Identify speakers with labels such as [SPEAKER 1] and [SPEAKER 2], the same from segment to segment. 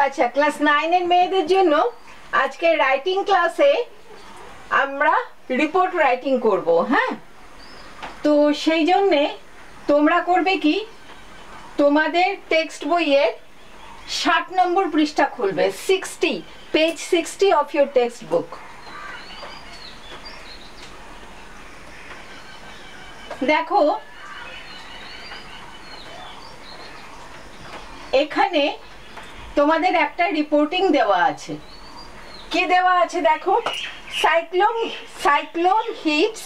[SPEAKER 1] আচ্ছা, ক্লাস 9 এর মেয়েদের জন্য আজকে রাইটিং ক্লাসে আমরা রিপোর্ট রাইটিং করব। হ্যাঁ, তো সেই জন্যে তোমরা করবে কি, তোমাদের টেক্সট বইয়ের 60 নম্বর পৃষ্ঠা খুলবে, 60 page 60 of your text book. দেখো এখানে তোমাদের একটা রিপোর্টিং দেওয়া আছে। কি দেওয়া আছে দেখো, cyclone hits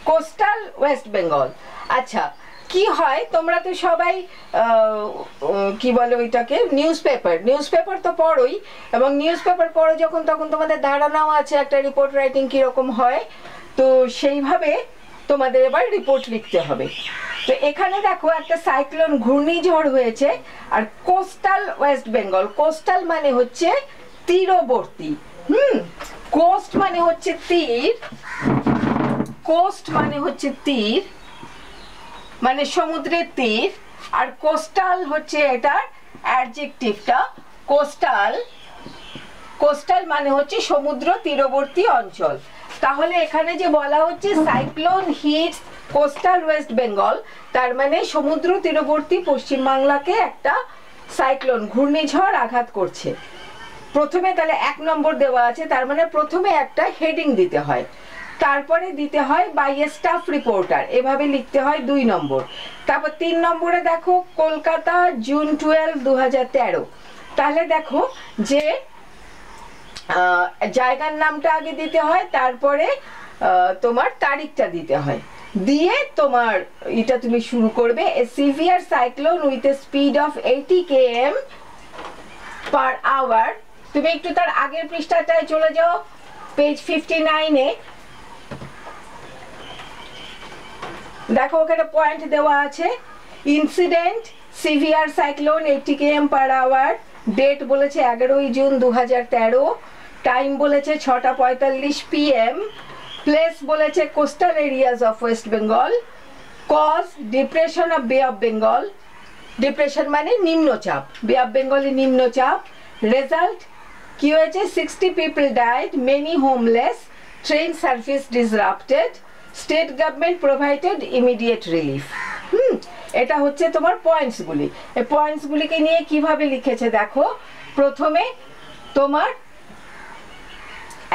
[SPEAKER 1] coastal West Bengal. আচ্ছা, কি হয়, তোমরা তো সবাই কি বলে ওইটাকে, নিউজ পেপার তো পড়োই, এবং নিউজ পেপার পড়ো যখন তখন তোমাদের ধারণাও আছে একটা রিপোর্ট রাইটিং কিরকম হয়। তো সেইভাবে তোমাদের এবার রিপোর্ট লিখতে হবে। তো এখানে দেখো একটা সাইক্লোন ঘূর্ণিঝড় হয়েছে, আর কোস্টাল ওয়েস্ট বেঙ্গল, কোস্টাল মানে হচ্ছে তীরবর্তী, কোস্ট মানে হচ্ছে তীর, কোস্ট মানে হচ্ছে তীর, মানে সমুদ্রের তীর, আর কোস্টাল হচ্ছে এটার অ্যাডজেক্টিভটা, কোস্টাল মানে হচ্ছে সমুদ্র তীরবর্তী অঞ্চল। তাহলে এখানে যে বলা হচ্ছে cyclone hits coastal West Bengal, তার মানে সমুদ্র তীরবর্তী পশ্চিমবাংলাকে একটা সাইক্লোন ঘূর্ণিঝড় আঘাত করছে। প্রথমে তাহলে 1 নম্বর দেওয়া আছে, তার মানে প্রথমে একটা হেডিং দিতে হয়, তারপরে দিতে হয় বাই এ স্টাফ রিপোর্টার, এভাবে লিখতে হয় 2 নম্বর। তারপর 3 নম্বরে দেখো কলকাতা জুন 12, 2013। তাহলে দেখো যে জায়গার নামটা আগে দিতে হয়, তারপরে তোমার তারিখটা দিতে হয়, দিয়ে তোমার এটা তুমি শুরু করবে। A severe cyclone with a speed of 80 km per hour. তুমি একটু তার আগের পৃষ্ঠাটায় চলে যাও, পেজ 59-এ দেখো ওখানে পয়েন্ট দেওয়া আছে। Incident severe cyclone 80 km per hour, date বলেছে 11 জুন 2013, টাইম বলেছে 6:45 PM, প্লেস বলেছে coastal areas of West Bengal, cause depression of Bay of Bengal, depression মানে নিম্নচাপ, বে অফ বেঙ্গলে নিম্নচাপ, রেজাল্ট কি হয়েছে 60 people died, many homeless, train service disrupted, state government provided immediate relief. এটা হচ্ছে তোমার পয়েন্টসগুলি। এই পয়েন্টসগুলিকে নিয়ে কিভাবে লিখেছে দেখো, প্রথমে তোমার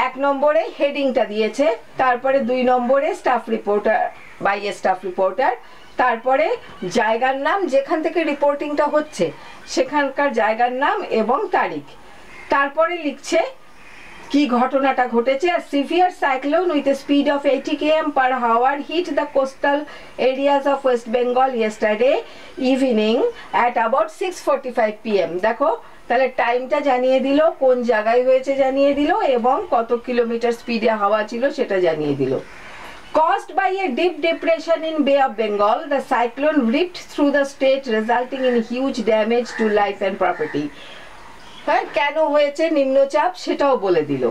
[SPEAKER 1] 1 নম্বরে হেডিংটা দিয়েছে, তারপরে 2 নম্বরে staff reporter by a staff reporter, তারপরে জায়গার নাম যেখান থেকে রিপোর্টিংটা হচ্ছে সেখানকার জায়গার নাম এবং তারিখ, তারপরে লিখছে কি ঘটনাটা ঘটেছে। Severe cyclone with a speed of 80 km per hour hit the coastal areas of West Bengal yesterday evening at about 6:45 PM। দেখো তাহলে টাইমটা জানিয়ে দিল, কোন জায়গায় হয়েছে জানিয়ে দিল, এবং কত কিলোমিটার স্পিডে হাওয়া ছিল সেটা জানিয়ে দিল। Caused by a deep depression in Bay of Bengal, the cyclone ripped through the state, resulting in huge damage to life and property. হ্যাঁ, কেন হয়েছে নিম্নচাপ সেটাও বলে দিল।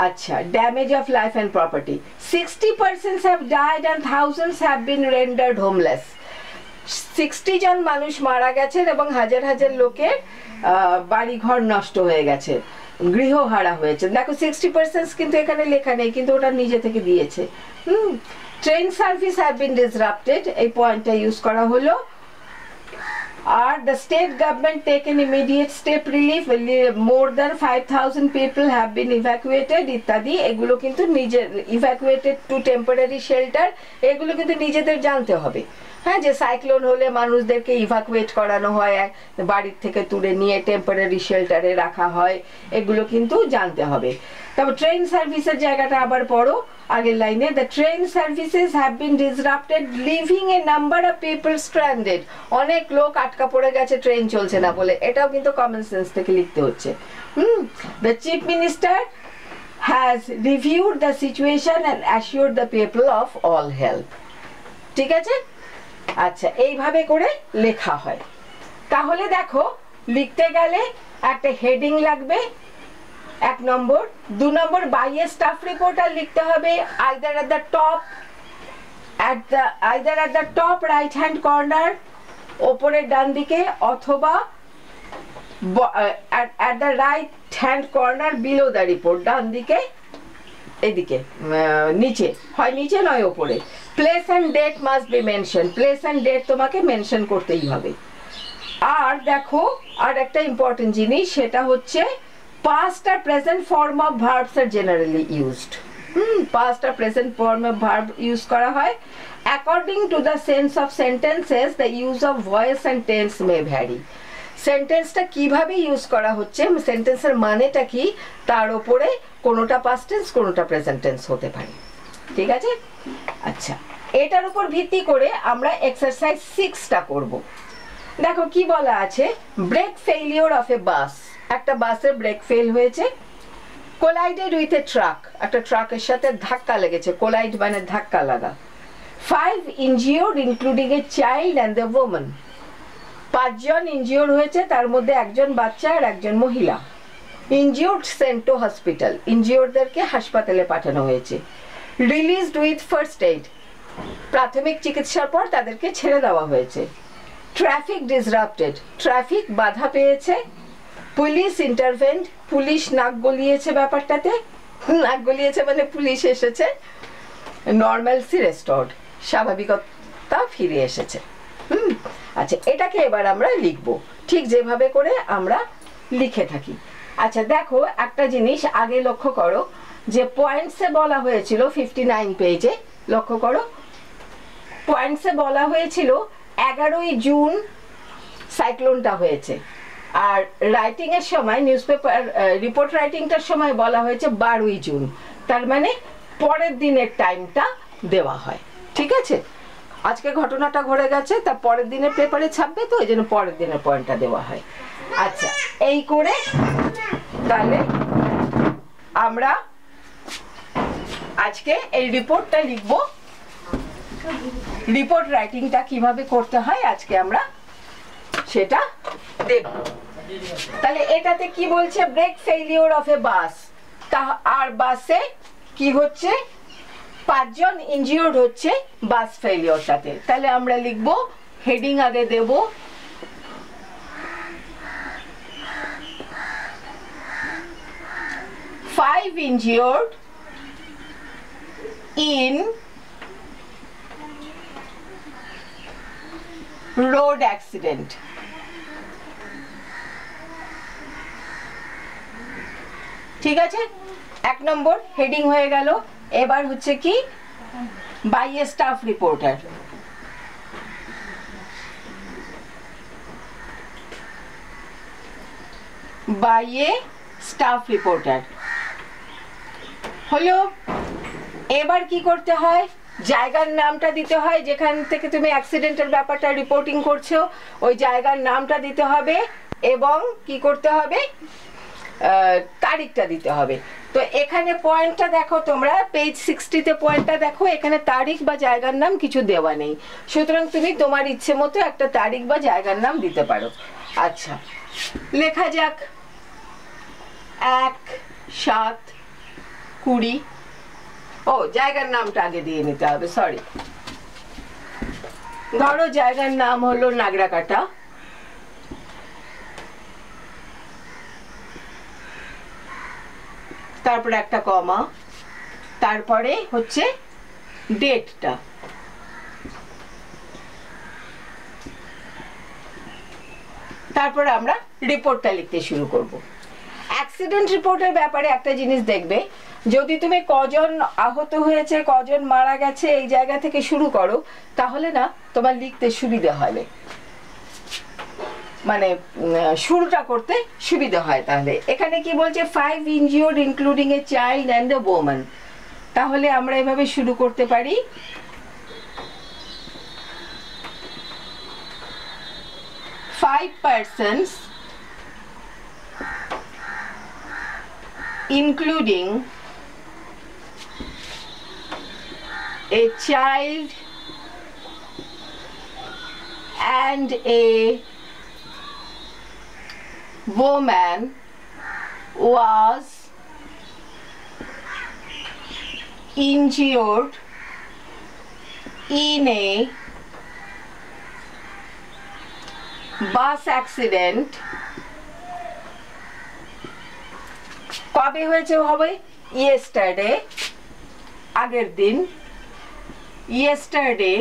[SPEAKER 1] আচ্ছা, damage of life and property, 60% have died and thousands have been rendered homeless. 60 জন মানুষ মারা গেছেন এবং হাজার হাজার লোকের বাড়ি ঘর নষ্ট হয়ে গেছে, গৃহহারা হয়েছে। দেখো 60% কিন্তু এখানে লেখা নেই, কিন্তু ওটা নিজে থেকে দিয়েছে। Train service have been disrupted, এই পয়েন্টটা ইউজ করা হলো। Are the state government taken immediate step relief, more than 5000 people have been evacuated ইত্যাদি। এগুলো কিন্তু নিজের ইভ্যাকুয়েটেড টু টেম্পোরারি শেল্টার, এগুলো কিন্তু নিজেদের জানতে হবে। হ্যাঁ, যে সাইক্লোন হলে মানুষদেরকে ইভ্যাকুয়েট করানো হয়, বাড়ির থেকে তুলে নিয়ে টেম্পোরারি শেল্টারে রাখা হয়, এগুলো কিন্তু জানতে হবে। তবে ট্রেন সার্ভিসের জায়গাটা আবার পড়ো আগের লাইনে, the train services have been disrupted living A number of people stranded, অনেক লোক আটকা পড়ে গেছে ট্রেন চলছে না বলে, এটাও কিন্তু কমন সেন্স থেকে লিখতে হচ্ছে। The chief minister has reviewed the situation and assured the people of all help. ঠিক আছে, আচ্ছা এইভাবে করে লেখা হয়। তাহলে দেখো লিখতে গেলে একটা হেডিং লাগবে 1 নম্বর, 2 নম্বর বাই এ স্টাফ রিপোর্টার লিখতে হবে, either at the top either at the top right hand corner ওপরের ডান দিকে অথবা at the right hand corner below the report ডান দিকে এদিকে নিচে হয় নিচে নয় ওপরে place and date must be mention place and date তোমাকে মেনশন করতেই হবে আর দেখো আর একটা ইম্পর্টেন্ট জিনিস সেটা হচ্ছে past or present form of verbs are generally used past or present form of verb use করা হয় according to the sense of sentences the use of voice and tense may vary সেন্টেন্সটা কিভাবে use করা হচ্ছে সেন্টেন্সের মানেটা কি তার উপরে কোনোটা পাস্ট টেন্স কোনোটা প্রেজেন্ট টেন্স হতে পারে ঠিক আছে আচ্ছা এটার উপর ভিত্তি করে আমরা এক্সারসাইজ 6টা করব দেখো কি বলা আছে ব্রেক ফেলিওর অফ এ বাস একটা বাসের ব্রেক ফেল হয়েছে কোলাইডেড উইথ এ ট্রাক একটা ট্রাকের সাথে ধাক্কা লেগেছে কোলাইড মানে ধাক্কা লাগা 5 injured including a child and the woman 5 জন ইনজিওর হয়েছে তার মধ্যে একজন বাচ্চা আর একজন মহিলা ইনজিওর্ড সেন্ট টু হসপিটাল ইনজিওরদেরকে হাসপাতালে পাঠানো হয়েছে রিলিজড উইথ ফার্স্ট এইড প্রাথমিক চিকিৎসার পর তাদেরকে ছেড়ে দেওয়া হয়েছে ট্রাফিক ডিসরাপ্টেড ট্রাফিক বাধা পেয়েছে পুলিশ ইন্টারভেন্ড পুলিশ নাক গলিয়েছে ব্যাপারটাতে নাক গলিয়েছে মানে পুলিশ এসেছে নর্মালসি রেস্টোর্ড স্বাভাবিকতা ফিরে এসেছে আচ্ছা এটাকে এবার আমরা লিখব ঠিক যেভাবে করে আমরা লিখে থাকি আচ্ছা দেখো একটা জিনিস আগে লক্ষ্য করো যে পয়েন্টসে বলা হয়েছিল 59 পেজে লক্ষ্য করো পয়েন্টসে বলা হয়েছিল 11ই জুন সাইক্লোনটা হয়েছে আর রাইটিং এর সময় নিউজপেপার রিপোর্ট রাইটিংটার সময় বলা হয়েছে 12ই জুন তার মানে পরের দিনের টাইমটা দেওয়া হয় ঠিক আছে আজকে ঘটনাটা ঘটে গেছে তার পরের দিনের পেপারে ছাপবে তো এইজন্য পরের দিনের পয়েন্টটা দেওয়া হয় আচ্ছা এই করে তাহলে আমরা আজকে এই রিপোর্টটা লিখব রিপোর্ট রাইটিংটা কিভাবে করতে হয় আজকে আমরা সেটা দেখব তাহলে এটাতে কি বলছে ব্রেক ফেলিওর অফ এ বাস আর বাসে কি হচ্ছে 5 জন ইনজিওর্ড হচ্ছে বাস ফেলিওরটাতে তাহলে আমরা লিখব হেডিং আগে দেব 5 injured in road accident ঠিক আছে 1 নম্বর হেডিং হয়ে গেল এবার হচ্ছে কি by a staff reporter by a staff reporter হলো এবার কি করতে হয় জায়গার নামটা দিতে হয় যেখান থেকে তুমি অ্যাক্সিডেন্টের ব্যাপারটা রিপোর্টিং করছো ওই জায়গার নামটা দিতে হবে এবং কি করতে হবে তারিখটা দিতে হবে তো এখানে পয়েন্টটা দেখো তোমরা পেজ 60 তে পয়েন্টটা দেখো এখানে তারিখ বা জায়গার নাম কিছু দেওয়া নেই সুতরাং তুমি তোমার ইচ্ছে মতো একটা তারিখ বা জায়গার নাম দিতে পারো আচ্ছা লেখা যাক 1/7/20 ও জায়গার নামটা আগে দিয়ে নিতে হবে সরি ধরো জায়গার নাম হলো নাগরাকাটা তারপরে একটা কমা তারপরে হচ্ছে ডেটটা তারপর আমরা রিপোর্টটা লিখতে শুরু করব অ্যাক্সিডেন্ট রিপোর্টের ব্যাপারে একটা জিনিস দেখবে যদি তুমি কজন আহত হয়েছে কজন মারা গেছে এই জায়গা থেকে শুরু করো তাহলে না তোমার লিখতে সুবিধা হবে মানে শুরুটা করতে সুবিধা হয় তাহলে এখানে কি বলছে 5 injured including a child and a woman তাহলে আমরা এভাবে শুরু করতে পারি 5 persons including a child and a woman was injured in a bus accident কবে হয়েছে হবে yesterday আগের দিন yesterday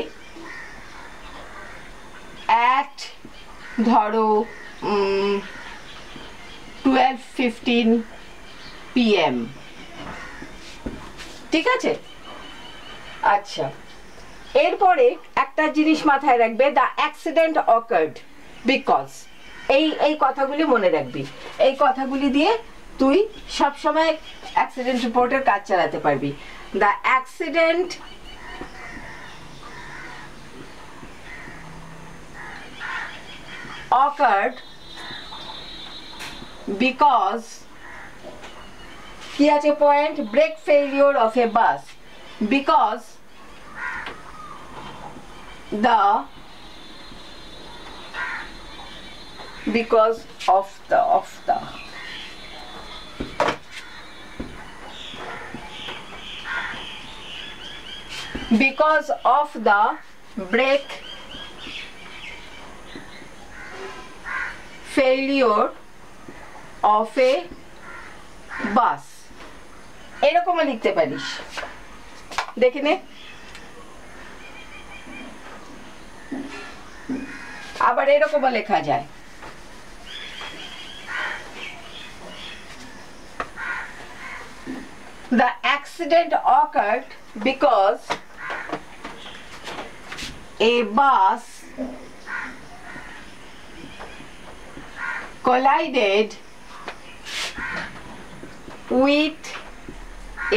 [SPEAKER 1] at ধরো 12:15 PM ঠিক আছে আচ্ছা এরপরে একটা জিনিস মাথায় রাখবে দ্য অ্যাক্সিডেন্ট অকার্ড বিকজ এই কথাগুলি মনে রাখবি এই কথাগুলি দিয়ে তুই সব সময় অ্যাক্সিডেন্ট রিপোর্টের কাজ চালাতে পারবি দ্য অ্যাক্সিডেন্ট occurred because কি আছে point break failure of a bus because of the brake failure of a bus এরকমও লিখতে পারিস দেখে নে আবার এরকমও লেখা যায় The accident occurred because a bus collided with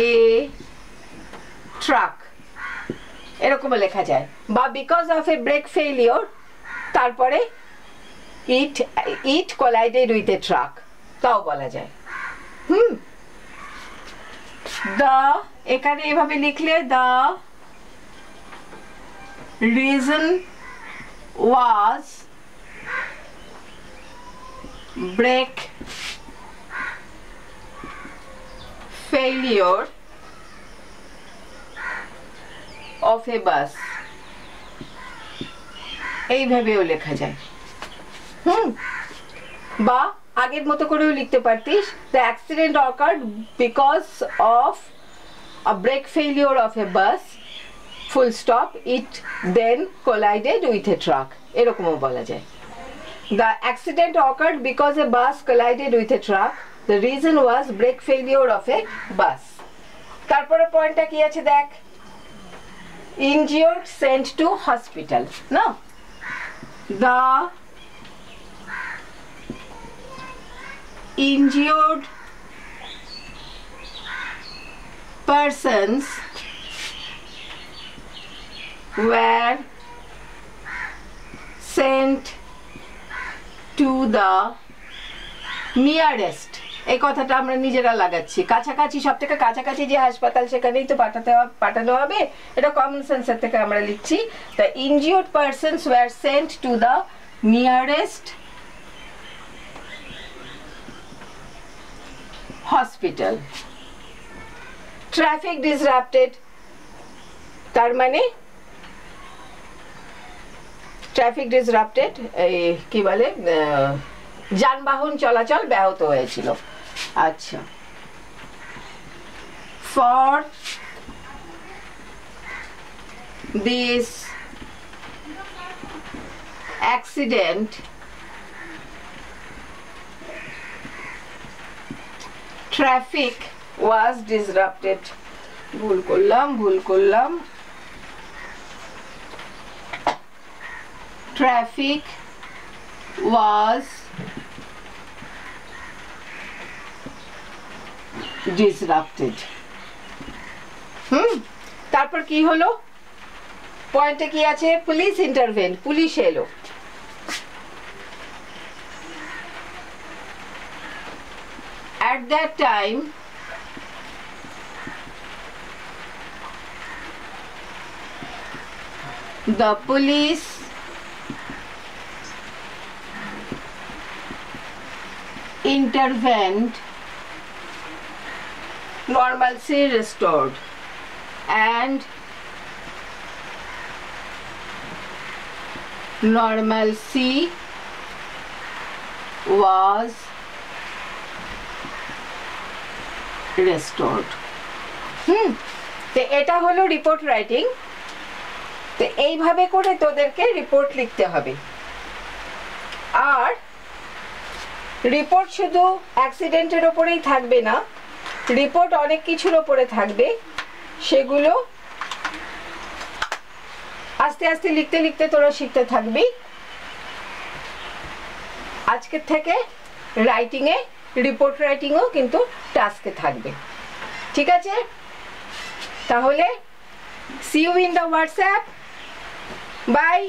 [SPEAKER 1] a truck এরকম লেখা যায় বা because of a brake failure তারপরে it collided with a truck তাও বলা যায় the এখানে এভাবে লিখলে the reason was brake failure of a bus এইভাবেও লেখা যায় বা আগের মতো করেও লিখতে পারতিস the accident occurred because of a brake failure of a bus full stop it then collided with a truck এরকমও বলা যায় the accident occurred because a bus collided with a truck the reason was brake failure of a bus তারপরে পয়েন্টটা কি আছে দেখ injured sent to hospital no the injured persons were sent to the nearest এই কথাটা আমরা নিজেরা লাগাচ্ছি কাছাকাছি সবথেকে কাছাকাছি যে হাসপাতাল সেখানেই তো পাঠানো হবে এটা কমন সেন্সের থেকে আমরা লিখছি the injured persons were sent to the nearest hospital traffic disrupted তার মানে ট্রাফিক ডিসরাপ্টেড কি বলে যানবাহন চলাচল ব্যাহত হয়েছিল আচ্ছা for this accident traffic was disrupted ভুল করলাম traffic was disrupted তারপর কি হলো পয়েন্টে কি আছে পুলিশ ইন্টারভেন পুলিশ এলো at that time the police intervened normalcy restored and normalcy was restored। তো এটা হলো রিপোর্ট রাইটিং। তো এইভাবে করে তোদেরকে রিপোর্ট লিখতে হবে। আর রিপোর্ট শুধু অ্যাক্সিডেন্টের ওপরেই থাকবে না, রিপোর্ট অনেক কিছুর ওপরে থাকবে। সেগুলো আস্তে আস্তে লিখতে লিখতে তোরা শিখতে থাকবি। আজকের থেকে রাইটিংয়ে, রিপোর্ট রাইটিংও কিন্তু টাস্কে থাকবে, ঠিক আছে? তাহলে see you in the WhatsApp. Bye.